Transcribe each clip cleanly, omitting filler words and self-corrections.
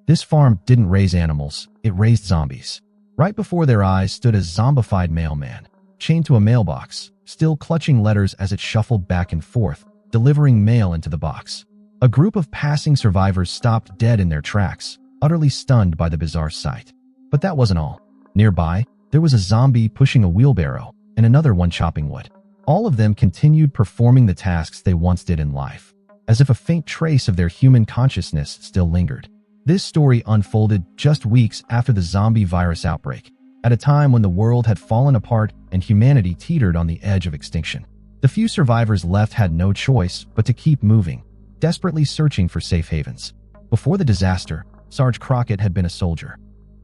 This farm didn't raise animals, it raised zombies. Right before their eyes stood a zombified mailman, chained to a mailbox, still clutching letters as it shuffled back and forth, delivering mail into the box. A group of passing survivors stopped dead in their tracks, utterly stunned by the bizarre sight. But that wasn't all. Nearby, there was a zombie pushing a wheelbarrow, and another one chopping wood. All of them continued performing the tasks they once did in life, as if a faint trace of their human consciousness still lingered. This story unfolded just weeks after the zombie virus outbreak, at a time when the world had fallen apart and humanity teetered on the edge of extinction. The few survivors left had no choice but to keep moving, desperately searching for safe havens. Before the disaster, Sarge Crockett had been a soldier.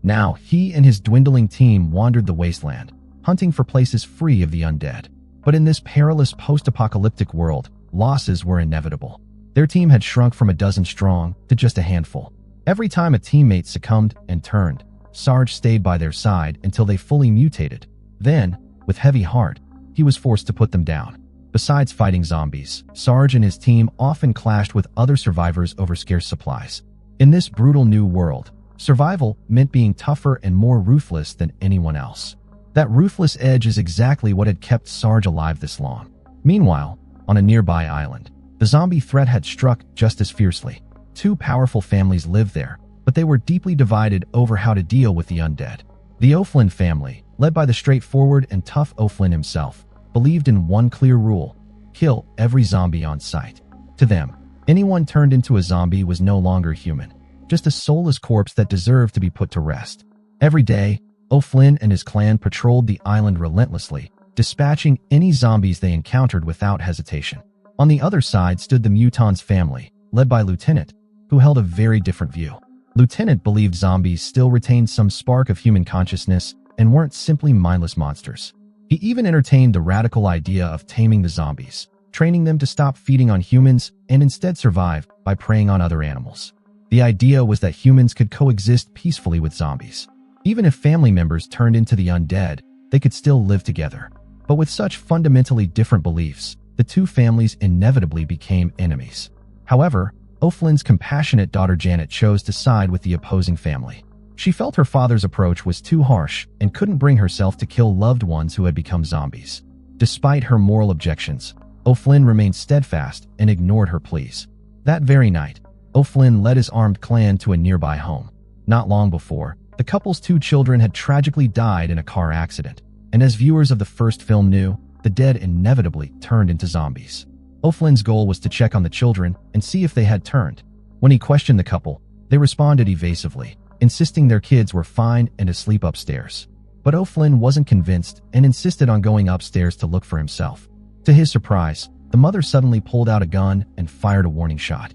Now, he and his dwindling team wandered the wasteland, hunting for places free of the undead. But in this perilous post-apocalyptic world, losses were inevitable. Their team had shrunk from a dozen strong to just a handful. Every time a teammate succumbed and turned, Sarge stayed by their side until they fully mutated. Then, with heavy heart, he was forced to put them down. Besides fighting zombies, Sarge and his team often clashed with other survivors over scarce supplies. In this brutal new world, survival meant being tougher and more ruthless than anyone else. That ruthless edge is exactly what had kept Sarge alive this long. Meanwhile, on a nearby island, the zombie threat had struck just as fiercely. Two powerful families lived there, but they were deeply divided over how to deal with the undead. The O'Flynn family, led by the straightforward and tough O'Flynn himself, believed in one clear rule: kill every zombie on sight. To them, anyone turned into a zombie was no longer human, just a soulless corpse that deserved to be put to rest. Every day, O'Flynn and his clan patrolled the island relentlessly, dispatching any zombies they encountered without hesitation. On the other side stood the Mutons family, led by Lieutenant, who held a very different view. Lieutenant believed zombies still retained some spark of human consciousness and weren't simply mindless monsters. He even entertained the radical idea of taming the zombies, training them to stop feeding on humans and instead survive by preying on other animals. The idea was that humans could coexist peacefully with zombies. Even if family members turned into the undead, they could still live together. But with such fundamentally different beliefs, the two families inevitably became enemies. However, O'Flynn's compassionate daughter Janet chose to side with the opposing family. She felt her father's approach was too harsh and couldn't bring herself to kill loved ones who had become zombies. Despite her moral objections, O'Flynn remained steadfast and ignored her pleas. That very night, O'Flynn led his armed clan to a nearby home. Not long before, the couple's two children had tragically died in a car accident, and as viewers of the first film knew, the dead inevitably turned into zombies. O'Flynn's goal was to check on the children and see if they had turned. When he questioned the couple, they responded evasively, insisting their kids were fine and asleep upstairs. But O'Flynn wasn't convinced and insisted on going upstairs to look for himself. To his surprise, the mother suddenly pulled out a gun and fired a warning shot.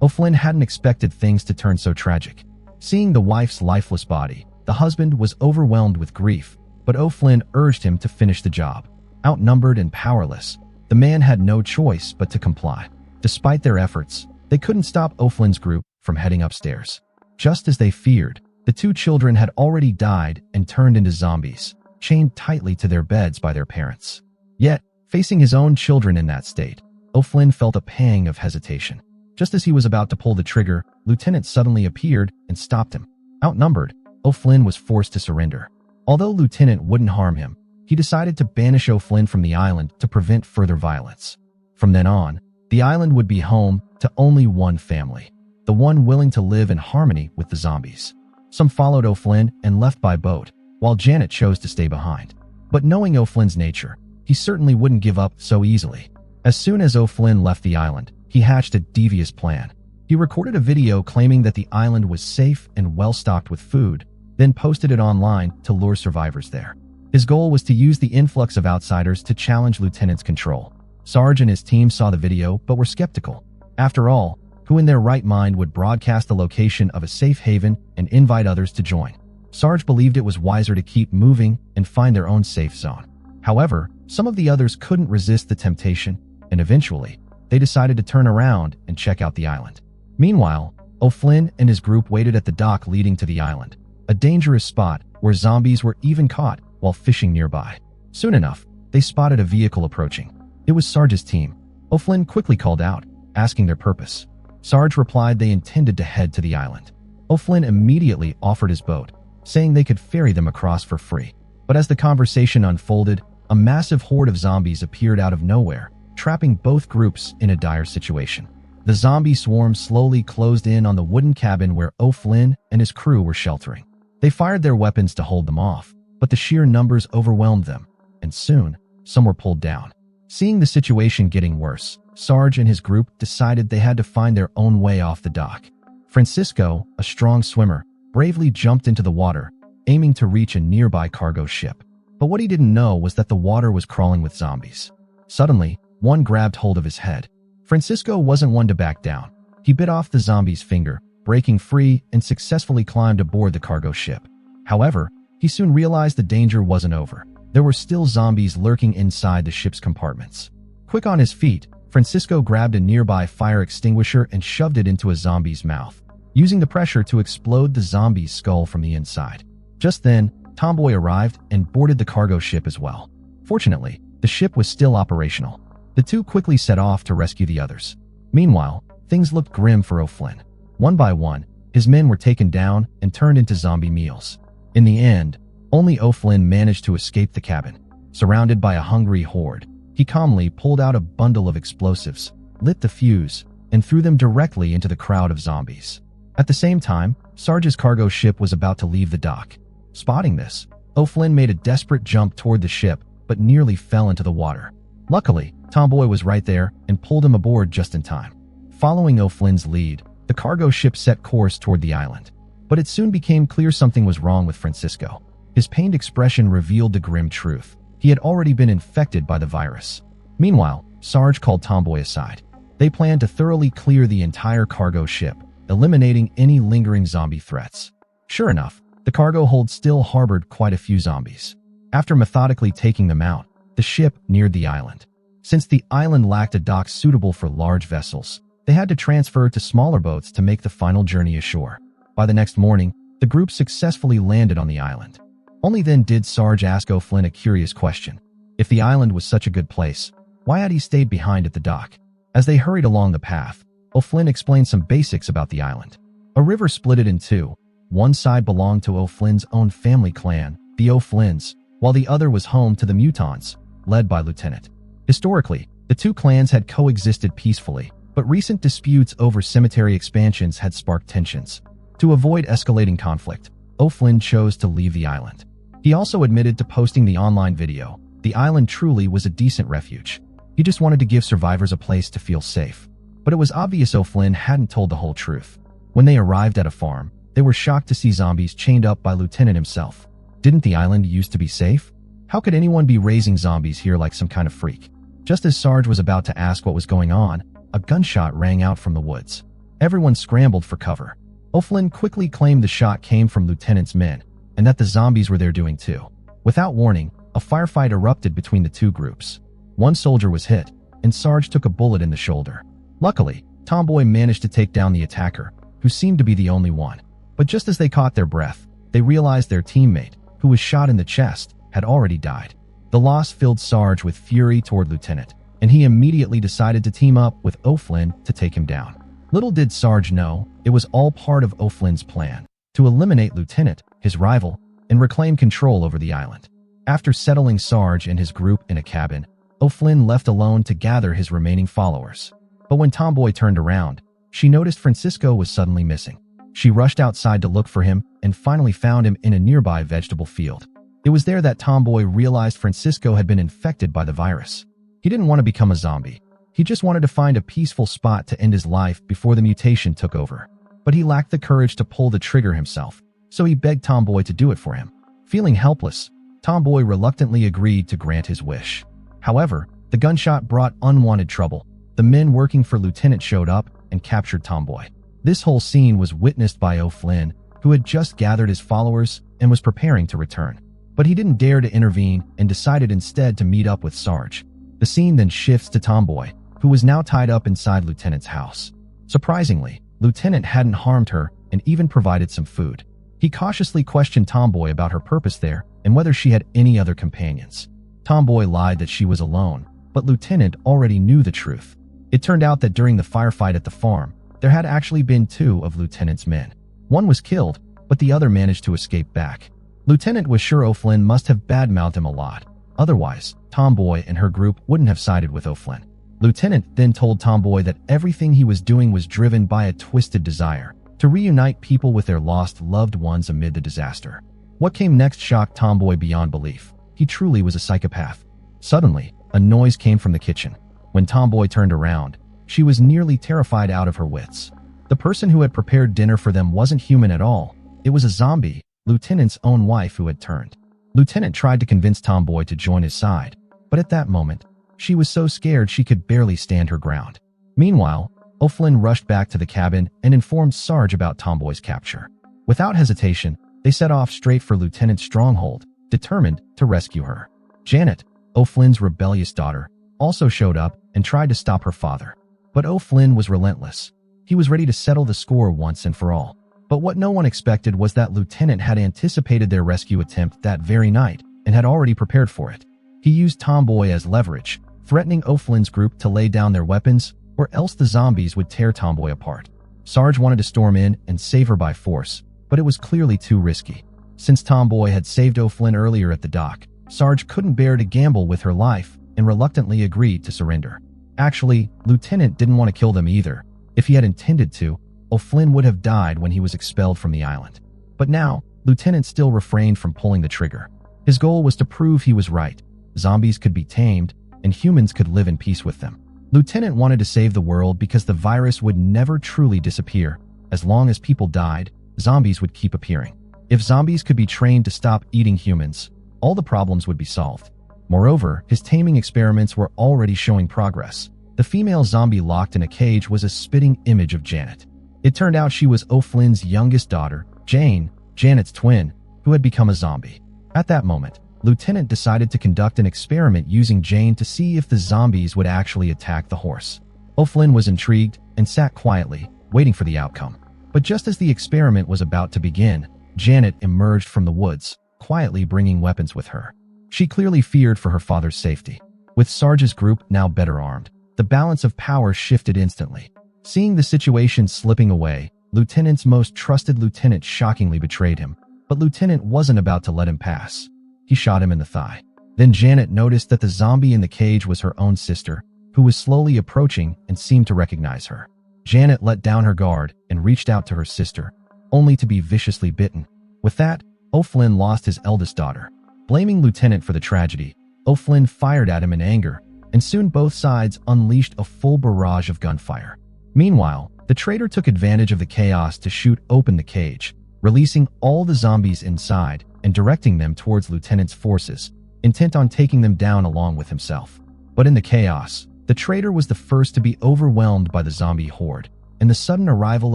O'Flynn hadn't expected things to turn so tragic. Seeing the wife's lifeless body, the husband was overwhelmed with grief, but O'Flynn urged him to finish the job. Outnumbered and powerless, the man had no choice but to comply. Despite their efforts, they couldn't stop O'Flynn's group from heading upstairs. Just as they feared, the two children had already died and turned into zombies, chained tightly to their beds by their parents. Yet, facing his own children in that state, O'Flynn felt a pang of hesitation. Just as he was about to pull the trigger, Lieutenant suddenly appeared and stopped him. Outnumbered, O'Flynn was forced to surrender. Although Lieutenant wouldn't harm him, he decided to banish O'Flynn from the island to prevent further violence. From then on, the island would be home to only one family, the one willing to live in harmony with the zombies. Some followed O'Flynn and left by boat, while Janet chose to stay behind. But knowing O'Flynn's nature, he certainly wouldn't give up so easily. As soon as O'Flynn left the island, he hatched a devious plan. He recorded a video claiming that the island was safe and well-stocked with food, then posted it online to lure survivors there. His goal was to use the influx of outsiders to challenge Lieutenant's control. Sarge and his team saw the video but were skeptical. After all, who in their right mind would broadcast the location of a safe haven and invite others to join? Sarge believed it was wiser to keep moving and find their own safe zone. However, some of the others couldn't resist the temptation, and eventually, they decided to turn around and check out the island. Meanwhile, O'Flynn and his group waited at the dock leading to the island, a dangerous spot where zombies were even caught while fishing nearby. Soon enough, they spotted a vehicle approaching. It was Sarge's team. O'Flynn quickly called out, asking their purpose. Sarge replied they intended to head to the island. O'Flynn immediately offered his boat, saying they could ferry them across for free. But as the conversation unfolded, a massive horde of zombies appeared out of nowhere, trapping both groups in a dire situation. The zombie swarm slowly closed in on the wooden cabin where O'Flynn and his crew were sheltering. They fired their weapons to hold them off, but the sheer numbers overwhelmed them, and soon, some were pulled down. Seeing the situation getting worse, Sarge and his group decided they had to find their own way off the dock. Francisco, a strong swimmer, bravely jumped into the water, aiming to reach a nearby cargo ship. But what he didn't know was that the water was crawling with zombies. Suddenly, one grabbed hold of his head. Francisco wasn't one to back down. He bit off the zombie's finger, breaking free, and successfully climbed aboard the cargo ship. However, he soon realized the danger wasn't over. There were still zombies lurking inside the ship's compartments. Quick on his feet, Francisco grabbed a nearby fire extinguisher and shoved it into a zombie's mouth, using the pressure to explode the zombie's skull from the inside. Just then, Tomboy arrived and boarded the cargo ship as well. Fortunately, the ship was still operational. The two quickly set off to rescue the others. Meanwhile, things looked grim for O'Flynn. One by one, his men were taken down and turned into zombie meals. In the end, only O'Flynn managed to escape the cabin. Surrounded by a hungry horde, he calmly pulled out a bundle of explosives, lit the fuse, and threw them directly into the crowd of zombies. At the same time, Sarge's cargo ship was about to leave the dock. Spotting this, O'Flynn made a desperate jump toward the ship, but nearly fell into the water. Luckily, Tomboy was right there and pulled him aboard just in time. Following O'Flynn's lead, the cargo ship set course toward the island. But it soon became clear something was wrong with Francisco. His pained expression revealed the grim truth. He had already been infected by the virus. Meanwhile, Sarge called Tomboy aside. They planned to thoroughly clear the entire cargo ship, eliminating any lingering zombie threats. Sure enough, the cargo hold still harbored quite a few zombies. After methodically taking them out, the ship neared the island. Since the island lacked a dock suitable for large vessels, they had to transfer to smaller boats to make the final journey ashore. By the next morning, the group successfully landed on the island. Only then did Sarge ask O'Flynn a curious question. If the island was such a good place, why had he stayed behind at the dock? As they hurried along the path, O'Flynn explained some basics about the island. A river split it in two. One side belonged to O'Flynn's own family clan, the O'Flynns, while the other was home to the Mutants, led by Lieutenant. Historically, the two clans had coexisted peacefully, but recent disputes over cemetery expansions had sparked tensions. To avoid escalating conflict, O'Flynn chose to leave the island. He also admitted to posting the online video. The island truly was a decent refuge. He just wanted to give survivors a place to feel safe. But it was obvious O'Flynn hadn't told the whole truth. When they arrived at a farm, they were shocked to see zombies chained up by Lieutenant himself. Didn't the island used to be safe? How could anyone be raising zombies here like some kind of freak? Just as Sarge was about to ask what was going on, a gunshot rang out from the woods. Everyone scrambled for cover. O'Flynn quickly claimed the shot came from Lieutenant's men, and that the zombies were there doing too. Without warning, a firefight erupted between the two groups. One soldier was hit, and Sarge took a bullet in the shoulder. Luckily, Tomboy managed to take down the attacker, who seemed to be the only one. But just as they caught their breath, they realized their teammate, who was shot in the chest, had already died. The loss filled Sarge with fury toward Lieutenant, and he immediately decided to team up with O'Flynn to take him down. Little did Sarge know, it was all part of O'Flynn's plan to eliminate Lieutenant, his rival, and reclaim control over the island. After settling Sarge and his group in a cabin, O'Flynn left alone to gather his remaining followers. But when Tomboy turned around, she noticed Francisco was suddenly missing. She rushed outside to look for him and finally found him in a nearby vegetable field. It was there that Tomboy realized Francisco had been infected by the virus. He didn't want to become a zombie. He just wanted to find a peaceful spot to end his life before the mutation took over. But he lacked the courage to pull the trigger himself, so he begged Tomboy to do it for him. Feeling helpless, Tomboy reluctantly agreed to grant his wish. However, the gunshot brought unwanted trouble. The men working for Lieutenant showed up and captured Tomboy. This whole scene was witnessed by O'Flynn, who had just gathered his followers and was preparing to return. But he didn't dare to intervene and decided instead to meet up with Sarge. The scene then shifts to Tomboy, who was now tied up inside Lieutenant's house. Surprisingly, Lieutenant hadn't harmed her and even provided some food. He cautiously questioned Tomboy about her purpose there and whether she had any other companions. Tomboy lied that she was alone, but Lieutenant already knew the truth. It turned out that during the firefight at the farm, there had actually been two of Lieutenant's men. One was killed, but the other managed to escape back. Lieutenant was sure O'Flynn must have badmouthed him a lot. Otherwise, Tomboy and her group wouldn't have sided with O'Flynn. Lieutenant then told Tomboy that everything he was doing was driven by a twisted desire to reunite people with their lost loved ones amid the disaster. What came next shocked Tomboy beyond belief. He truly was a psychopath. Suddenly, a noise came from the kitchen. When Tomboy turned around, she was nearly terrified out of her wits. The person who had prepared dinner for them wasn't human at all. It was a zombie, Lieutenant's own wife, who had turned. Lieutenant tried to convince Tomboy to join his side, but at that moment, she was so scared she could barely stand her ground. Meanwhile, O'Flynn rushed back to the cabin and informed Sarge about Tomboy's capture. Without hesitation, they set off straight for Lieutenant's stronghold, determined to rescue her. Janet, O'Flynn's rebellious daughter, also showed up and tried to stop her father. But O'Flynn was relentless. He was ready to settle the score once and for all. But what no one expected was that Lieutenant had anticipated their rescue attempt that very night and had already prepared for it. He used Tomboy as leverage, threatening O'Flynn's group to lay down their weapons or else the zombies would tear Tomboy apart. Sarge wanted to storm in and save her by force, but it was clearly too risky. Since Tomboy had saved O'Flynn earlier at the dock, Sarge couldn't bear to gamble with her life and reluctantly agreed to surrender. Actually, Lieutenant didn't want to kill them either. If he had intended to, O'Flynn would have died when he was expelled from the island. But now, Lieutenant still refrained from pulling the trigger. His goal was to prove he was right. Zombies could be tamed, and humans could live in peace with them. Lieutenant wanted to save the world because the virus would never truly disappear. As long as people died, zombies would keep appearing. If zombies could be trained to stop eating humans, all the problems would be solved. Moreover, his taming experiments were already showing progress. The female zombie locked in a cage was a spitting image of Janet. It turned out she was O'Flynn's youngest daughter, Jane, Janet's twin, who had become a zombie. At that moment, Lieutenant decided to conduct an experiment using Jane to see if the zombies would actually attack the horse. O'Flynn was intrigued and sat quietly, waiting for the outcome. But just as the experiment was about to begin, Janet emerged from the woods, quietly bringing weapons with her. She clearly feared for her father's safety. With Sarge's group now better armed, the balance of power shifted instantly. Seeing the situation slipping away, Lieutenant's most trusted lieutenant shockingly betrayed him. But Lieutenant wasn't about to let him pass. He shot him in the thigh. Then Janet noticed that the zombie in the cage was her own sister, who was slowly approaching and seemed to recognize her. Janet let down her guard and reached out to her sister, only to be viciously bitten. With that, O'Flynn lost his eldest daughter. Blaming Lieutenant for the tragedy, O'Flynn fired at him in anger, and soon both sides unleashed a full barrage of gunfire. Meanwhile, the traitor took advantage of the chaos to shoot open the cage, releasing all the zombies inside and directing them towards Lieutenant's forces, intent on taking them down along with himself. But in the chaos, the traitor was the first to be overwhelmed by the zombie horde, and the sudden arrival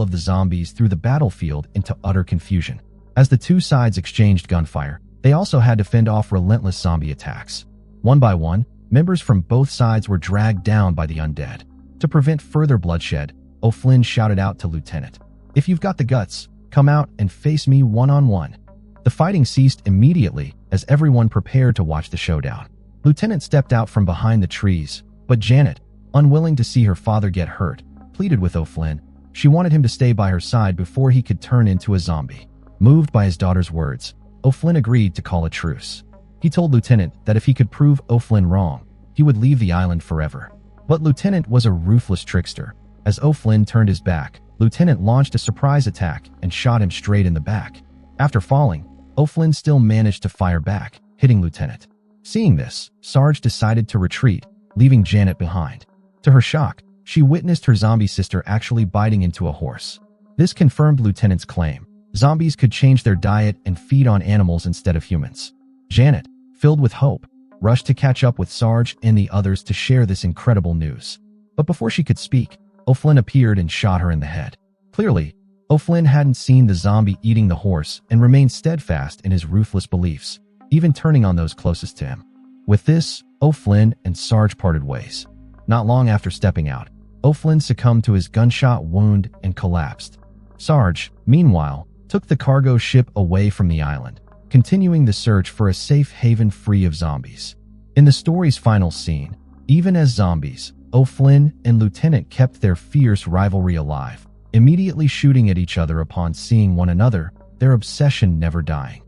of the zombies threw the battlefield into utter confusion. As the two sides exchanged gunfire, they also had to fend off relentless zombie attacks. One by one, members from both sides were dragged down by the undead. To prevent further bloodshed, O'Flynn shouted out to Lieutenant, "If you've got the guts, come out and face me one-on-one." The fighting ceased immediately as everyone prepared to watch the showdown. Lieutenant stepped out from behind the trees, but Janet, unwilling to see her father get hurt, pleaded with O'Flynn. She wanted him to stay by her side before he could turn into a zombie. Moved by his daughter's words, O'Flynn agreed to call a truce. He told Lieutenant that if he could prove O'Flynn wrong, he would leave the island forever. But Lieutenant was a ruthless trickster. As O'Flynn turned his back, Lieutenant launched a surprise attack and shot him straight in the back. After falling, O'Flynn still managed to fire back, hitting Lieutenant. Seeing this, Sarge decided to retreat, leaving Janet behind. To her shock, she witnessed her zombie sister actually biting into a horse. This confirmed Lieutenant's claim. Zombies could change their diet and feed on animals instead of humans. Janet, filled with hope, rushed to catch up with Sarge and the others to share this incredible news. But before she could speak, O'Flynn appeared and shot her in the head. Clearly, O'Flynn hadn't seen the zombie eating the horse and remained steadfast in his ruthless beliefs, even turning on those closest to him. With this, O'Flynn and Sarge parted ways. Not long after stepping out, O'Flynn succumbed to his gunshot wound and collapsed. Sarge, meanwhile, took the cargo ship away from the island, continuing the search for a safe haven free of zombies. In the story's final scene, even as zombies, O'Flynn and Lieutenant kept their fierce rivalry alive, immediately shooting at each other upon seeing one another, their obsession never dying.